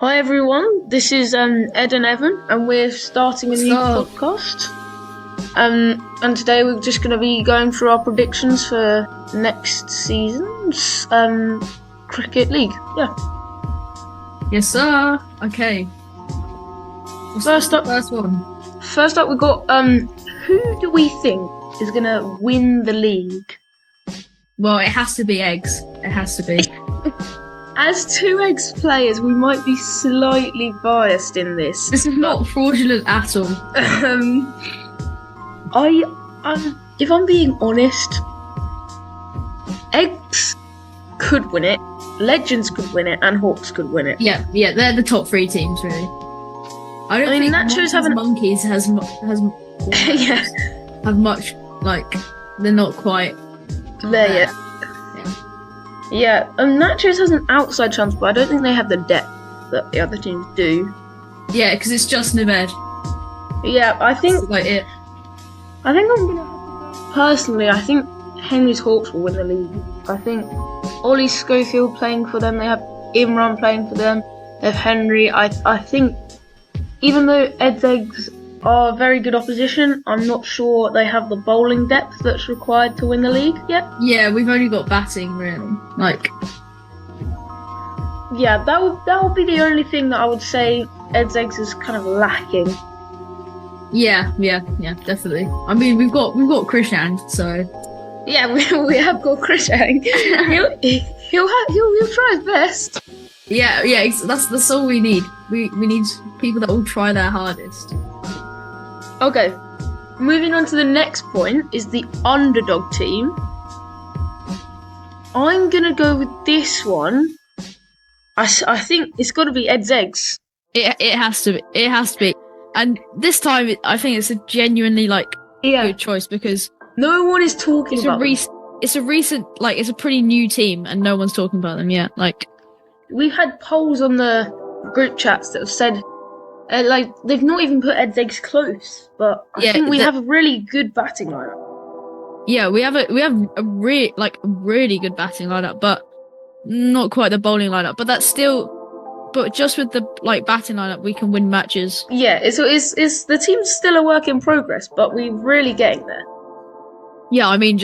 Hi everyone, this is Ed and Evan, and we're starting a new podcast. And today we're just going to be going through our predictions for next season's cricket league. Yeah. Yes, sir. Okay. First up, we got who do we think is going to win the league? Well, it has to be eggs. It has to be. As two eggs players, we might be slightly biased in this. This is not fraudulent at all. If I'm being honest, eggs could win it, legends could win it, and hawks could win it. Yeah, they're the top three teams, really. I don't think Nachos monkeys has yeah, have much, like, they're not quite there yet. Yeah, Nachos has an outside chance, but I don't think they have the depth that the other teams do. Yeah, because it's just Nived. Yeah, I think That's like it. I think I'm gonna personally. I think Henry's Hawks will win the league. I think Ollie Schofield playing for them. They have Imran playing for them. They have Henry. I think even though Ed's Eggs are very good opposition, I'm not sure they have the bowling depth that's required to win the league yet. Yeah, we've only got batting, really. Like, yeah, that would be the only thing that I would say Ed's Eggs is kind of lacking. yeah, definitely. I mean, we've got Krishan, so Yeah, we have got Krishan. he'll try his best. yeah. That's all we need. We need people that will try their hardest. Okay, moving on to the next point is the underdog team. I'm gonna go with this one. I think it's got to be Ed's Eggs. It has to be. It has to be. And this time, I think it's a genuinely good choice because no one is talking about them. It's a recent, it's a pretty new team, and no one's talking about them yet. Like, we've had polls on the group chats that have said, they've not even put Ed's Eggs close, but I think we have a really good batting lineup. Yeah, we have a really good batting lineup, but not quite the bowling lineup. But that's still. But just with the batting lineup, we can win matches. Yeah, it's the team's still a work in progress, but we're really getting there. Yeah, I mean,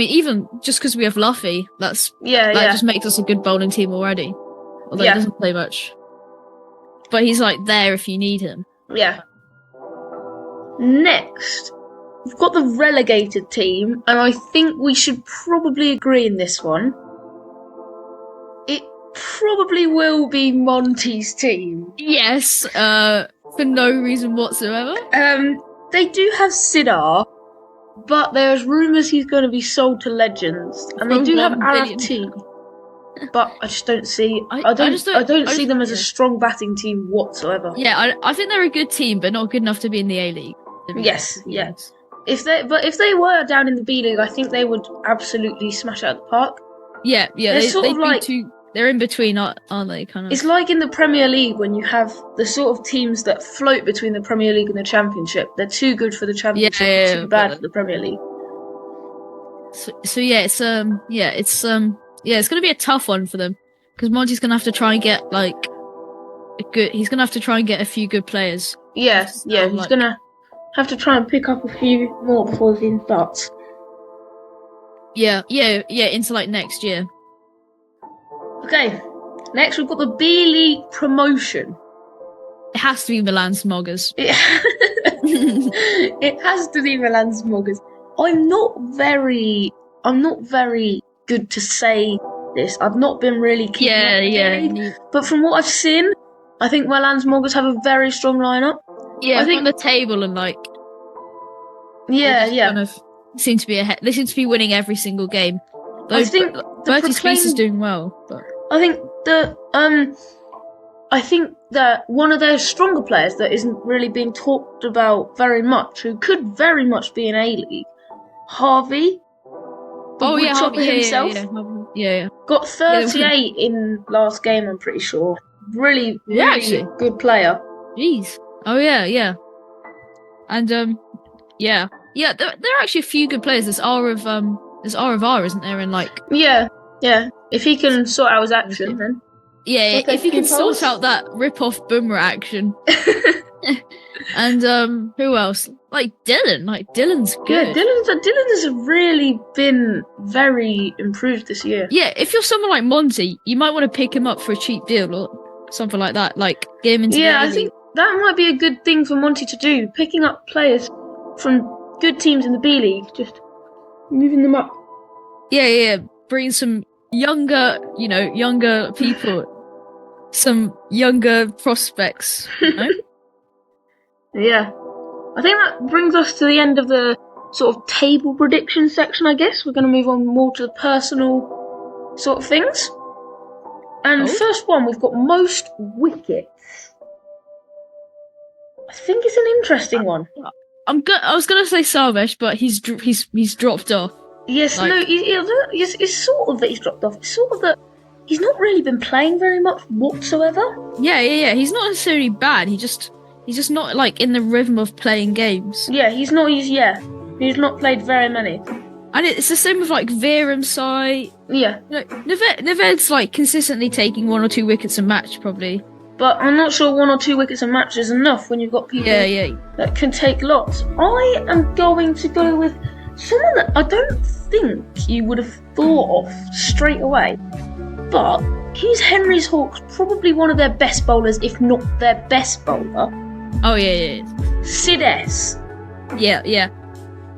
even just because we have Luffy, that just makes us a good bowling team already. Although he doesn't play much, but he's there if you need him. Yeah. Next, we've got the relegated team, and I think we should probably agree in this one. Probably will be Monty's team. Yes, for no reason whatsoever. They do have Sidar, but there's rumours he's going to be sold to Legends, and they do have RFT. But I just don't see. I don't see them as a strong batting team whatsoever. Yeah, I think they're a good team, but not good enough to be in the A League. Yes. If they were down in the B League, I think they would absolutely smash out the park. Yeah. They're in between, aren't they? Kind of. It's like in the Premier League when you have the sort of teams that float between the Premier League and the Championship. They're too good for the Championship, too bad for the Premier League. So it's going to be a tough one for them because Monty's going to have to try and get he's going to have to try and get a few good players. He's going to have to try and pick up a few more before the season starts. Yeah, into next year. Okay, next we've got the B League promotion. It has to be Milan Smoggers. It has to be Milan Smoggers. I'm not very good to say this. I've not been really keen. But from what I've seen, I think Milan Smoggers have a very strong lineup. Yeah, I think on the table and kind of seem to be ahead. They seem to be winning every single game. I think Bertie Speece is doing well, but I think that one of their stronger players that isn't really being talked about very much, who could very much be in A League, Harvey. Harvey himself. Yeah. Got 38 in last game, I'm pretty sure. Really good player. Jeez. Oh yeah. And there are actually a few good players. There's R of R, isn't there? And Yeah. If he can sort out his action, then Yeah, if you can sort out that rip-off Boomer action. And who else? Like Dylan. Like Dylan's good. Yeah, Dylan has really been very improved this year. Yeah, if you're someone like Monty, you might want to pick him up for a cheap deal or something like that. Like get him into the I think that might be a good thing for Monty to do. Picking up players from good teams in the B League, just moving them up. Yeah. Bring some younger people, some younger prospects. You know? Yeah. I think that brings us to the end of the sort of table prediction section, I guess. We're going to move on more to the personal sort of things. And first one, we've got most wickets. I think it's an interesting one. I was going to say Sarvesh, but he's dropped off. Yes, like, no, it's sort of that he's dropped off. It's sort of that he's not really been playing very much whatsoever. Yeah. He's not necessarily bad. He's just not like in the rhythm of playing games. Yeah, he's not played very many. And it's the same with like Viram Sai. Yeah. Naved's like consistently taking 1 or 2 wickets a match probably. But I'm not sure 1 or 2 wickets a match is enough when you've got people that can take lots. I am going to go with someone that I don't think you would have thought of straight away. But Hughes Henry's Hawks, probably one of their best bowlers, if not their best bowler. Oh, yeah. Sid S. Yeah.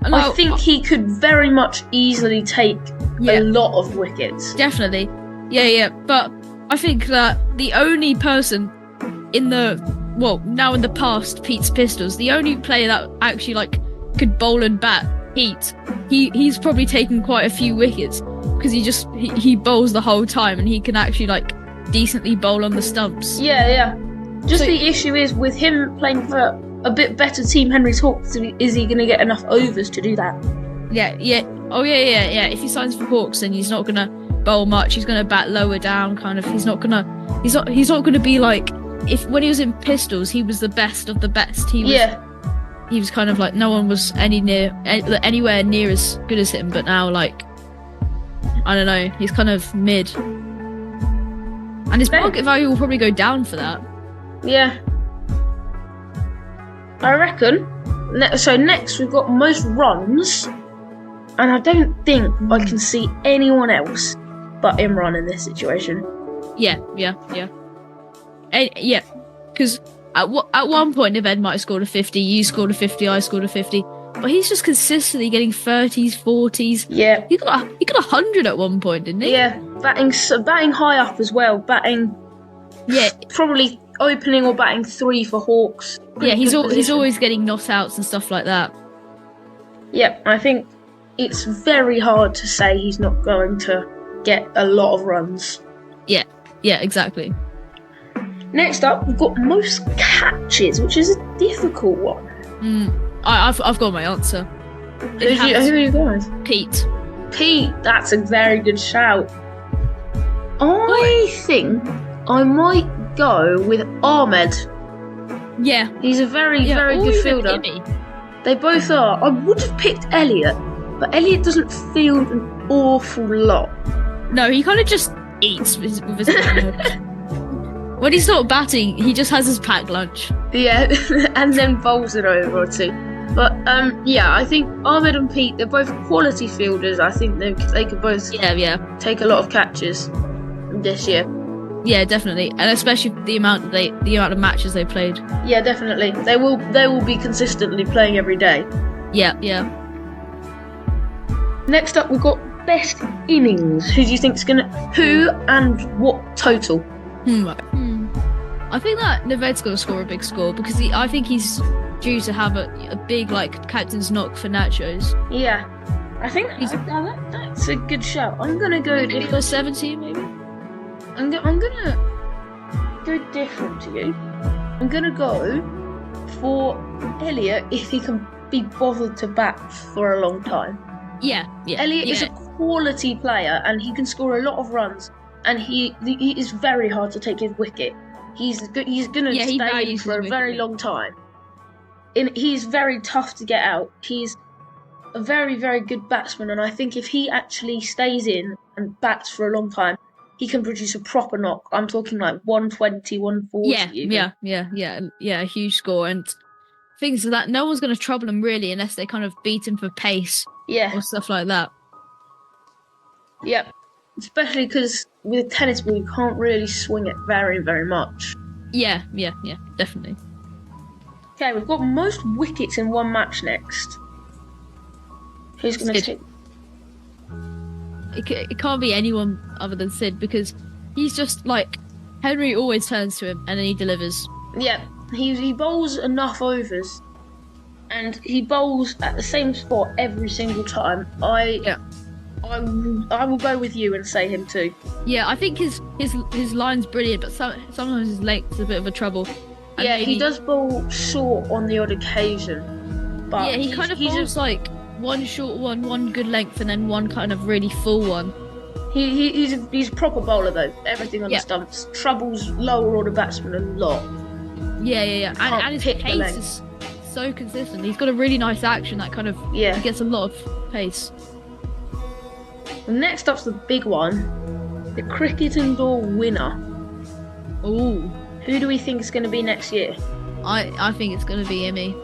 No, I think he could very much easily take a lot of wickets. Definitely. Yeah. But I think that the only person now in the past, Pete's Pistols, the only player that actually like could bowl and bat, Pete, he's probably taken quite a few wickets because he bowls the whole time and he can actually like decently bowl on the stumps. Yeah. Just the issue is with him playing for a bit better team, Henry's Hawks, is he going to get enough overs to do that? Yeah. Oh, yeah. If he signs for Hawks, then he's not going to bowl much. He's going to bat lower down, kind of. He's not going to be like, when he was in Pistols, he was the best of the best. He was kind of like, no one was anywhere near as good as him, but now, like, I don't know, he's kind of mid. And his market value will probably go down for that. Yeah. I reckon. So next we've got most runs, and I don't think I can see anyone else but Imran in this situation. Yeah. Because at one point Naved might have scored a 50, you scored a 50, I scored a 50, but he's just consistently getting 30s, 40s. Yeah. He got 100 at one point, didn't he? Yeah, batting high up as well. Probably opening or batting 3 for Hawks. He's always getting not outs and stuff like that. Yeah, I think it's very hard to say he's not going to get a lot of runs. Yeah, exactly. Next up, we've got most catches, which is a difficult one. I've got my answer. Who are you going with? Pete, that's a very good shout. I think I might go with Ahmed. Yeah. He's a very good fielder. They both are. I would have picked Elliot, but Elliot doesn't field an awful lot. No, he kind of just eats with his When he's not batting, he just has his packed lunch. Yeah, and then bowls it over or two. But I think Ahmed and Pete, they're both quality fielders. I think they could both take a lot of catches this year. Yeah, definitely, and especially the amount of matches they played. Yeah, definitely. They will be consistently playing every day. Yeah. Next up, we've got best innings. Who do you think's who and what total? I think that Naved's going to score a big score because I think he's due to have a big like captain's knock for Nachos. Yeah, I think that's a good shout. I'm going to go different. 70 maybe. I'm gonna go different to you. I'm gonna go for Elliot if he can be bothered to bat for a long time. Yeah. Elliot is a quality player and he can score a lot of runs. And he is very hard to take his wicket. He's gonna stay for a very long time. He's very tough to get out. He's a very, very good batsman, and I think if he actually stays in and bats for a long time, he can produce a proper knock. I'm talking like 120, 140 even. Yeah, a huge score. And things like that, no one's going to trouble him really unless they kind of beat him for pace or stuff like that. Yep. Especially because with tennis ball, you can't really swing it very, very much. Yeah, definitely. Okay, we've got most wickets in one match next. Who's going to take? It can't be anyone other than Sid, because he's just like, Henry always turns to him and then he delivers. Yeah, he bowls enough overs, and he bowls at the same spot every single time. I will go with you and say him too. Yeah, I think his line's brilliant, but sometimes his length's a bit of a trouble. And yeah, he does bowl short on the odd occasion. But yeah, he kind of bowls like one short one good length, and then one kind of really full one. He's a proper bowler though. Everything on the stumps. Troubles lower order batsmen a lot. Yeah. And his pace is so consistent. He's got a really nice action that kind of he gets a lot of pace. Next up's the big one, the Cricket Indoor winner. Ooh. Who do we think is going to be next year? I think it's going to be Imi.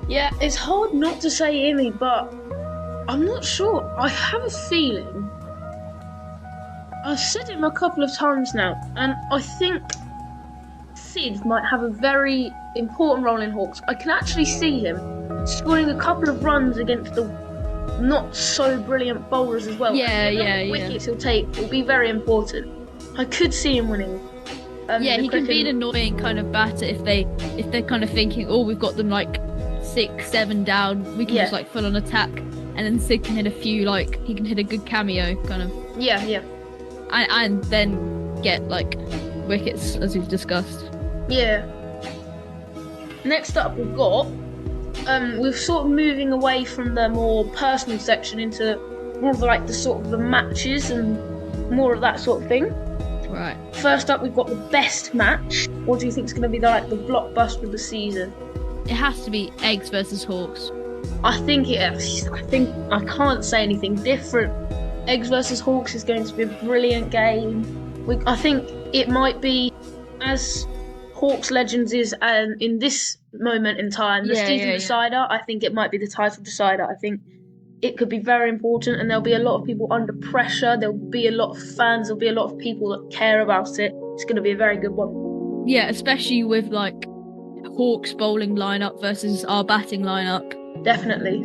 Yeah, it's hard not to say Imi, but I'm not sure. I have a feeling. I've said him a couple of times now, and I think Sid might have a very important role in Hawks. I can actually see him scoring a couple of runs against the not so brilliant bowlers as well. Yeah. Wickets he'll take will be very important. I could see him winning. He can be an annoying kind of batter if they're kind of thinking, oh, we've got them like 6, 7 down. We can just like full on attack, and then Sid can hit a few. Like he can hit a good cameo kind of. Yeah. And then get like wickets as we've discussed. Yeah. Next up, we've got. We're sort of moving away from the more personal section into more of like the sort of the matches and more of that sort of thing. Right. First up, we've got the best match. What do you think is going to be the blockbuster of the season? It has to be Eggs versus Hawks. I think I can't say anything different. Eggs versus Hawks is going to be a brilliant game. I think it might be, as Hawks Legends is in this moment in time, the season decider. I think it might be the title decider. I think it could be very important, and there'll be a lot of people under pressure. There'll be a lot of fans. There'll be a lot of people that care about it. It's going to be a very good one. Yeah, especially with like Hawks bowling lineup versus our batting lineup. Definitely.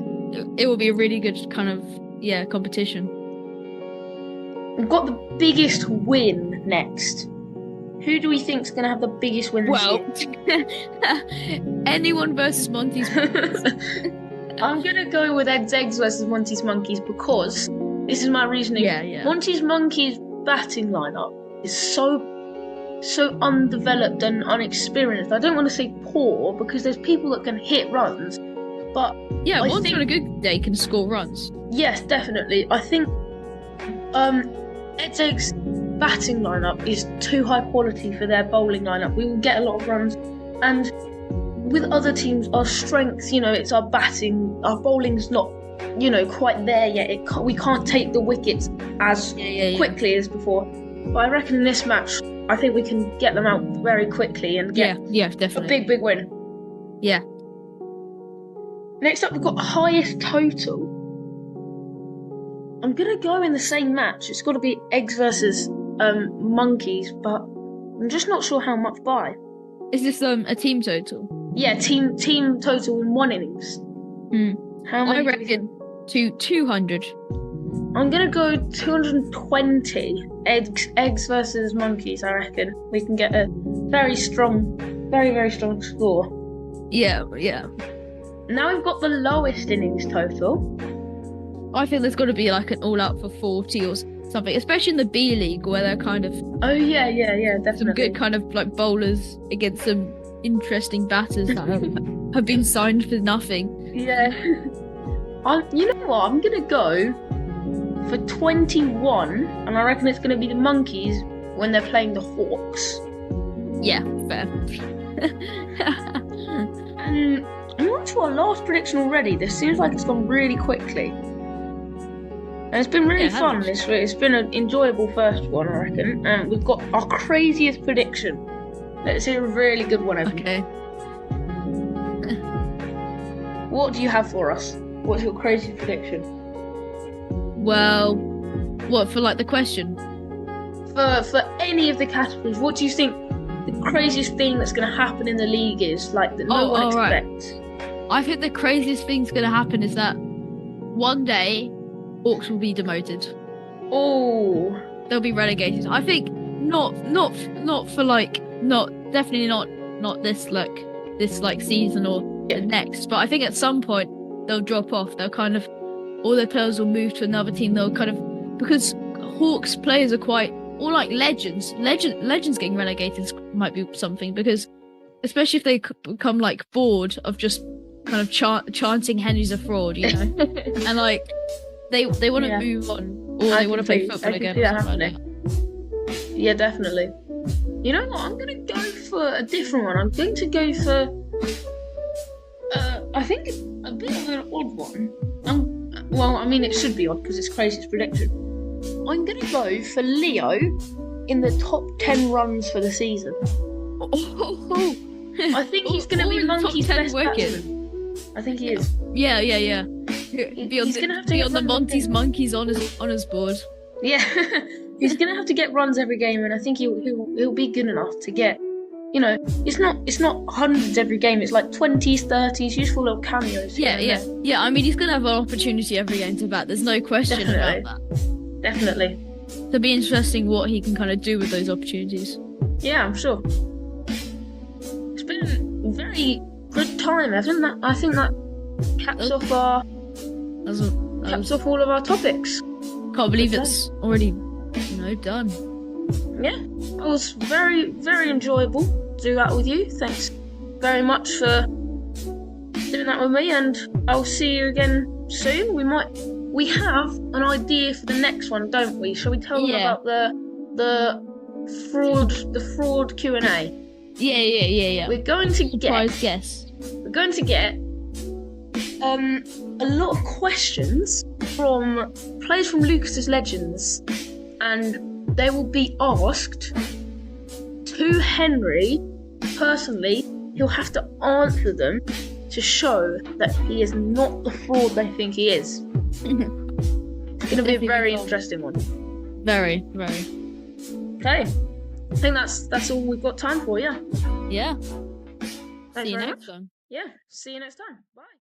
It will be a really good kind of competition. We've got the biggest win next. Who do we think is going to have the biggest win this year? Anyone versus Monty's Monkeys. I'm going to go with Eggs versus Monty's Monkeys because this is my reasoning. Yeah. Monty's Monkeys batting lineup is so undeveloped and unexperienced. I don't want to say poor because there's people that can hit runs, but Monty on a good day can score runs. Yes, definitely. I think Eggs' batting lineup is too high quality for their bowling lineup. We will get a lot of runs, and with other teams, our strength, it's our batting. Our bowling's not, quite there yet. We can't take the wickets as quickly as before. But I reckon in this match, I think we can get them out very quickly and get definitely a big win. Yeah. Next up, we've got highest total. I'm gonna go in the same match. It's got to be Eggs versus Monkeys, but I'm just not sure how much by. Is this a team total? Yeah, team total in one innings. How many? I reckon 200. I'm gonna go 220. Eggs versus Monkeys. I reckon we can get a very strong, very very strong score. Yeah. Now we've got the lowest innings total. I think there's got to be like an all-out for 40 or something, especially in the B League where they're kind of. Oh yeah, definitely. Some good kind of like bowlers against some interesting batters that have been signed for nothing. Yeah. You know what? I'm gonna go for 21, and I reckon it's gonna be the Monkeys when they're playing the Hawks. Yeah, fair. And I'm on to our last prediction already. This seems like it's gone really quickly. And it's been really fun. It's been an enjoyable first one, I reckon. And we've got our craziest prediction. Let's hear a really good one, Evan. Okay. What do you have for us? What's your craziest prediction? Well, what for the question? For any of the categories, what do you think the craziest thing that's going to happen in the league is? That no one expects. Right. I think the craziest thing's going to happen is that one day Orcs will be demoted. Oh, they'll be relegated. I think definitely not this season or the next. But I think at some point they'll drop off. They'll kind of all their players will move to another team. They'll kind of because Hawks players are quite or legends. Legends getting relegated might be something because especially if they become bored of just kind of chanting Henry's a fraud, you know, and they want to move on or they want to play football again. Yeah, definitely. You know what? I'm going to go for a different one. I'm going to go for I think a bit of an odd one. Well, I mean, it should be odd because it's craziest prediction. I'm going to go for Leo in the top 10 runs for the season. I think he's going to be Monkey's best batsman. I think he is. Yeah. He's going to have to be on the Monkeys on his board. Yeah, he's going to have to get runs every game, and I think he'll be good enough to get. You know, it's not hundreds every game. It's 20s, 30s, useful little cameos. Yeah. I mean, he's going to have an opportunity every game to bat. There's no question about that. Definitely. It'll be interesting what he can kind of do with those opportunities. Yeah, I'm sure. It's been a very good time, hasn't it? I think that caps off all of our topics. Can't believe it's already, done. Yeah, it was very, very enjoyable to do that with you. Thanks very much for doing that with me, and I'll see you again soon. We have an idea for the next one, don't we? Shall we tell them about the fraud Q&A? Yeah. We're going to surprise guess. We're going to get a lot of questions from players from Lucas's Legends, and they will be asked to Henry personally. He'll have to answer them to show that he is not the fraud they think he is. It's going to be a very interesting one. Very, very. Okay. I think that's all we've got time for, yeah? Yeah. Thanks see you very next much. time. Yeah, see you next time. Bye.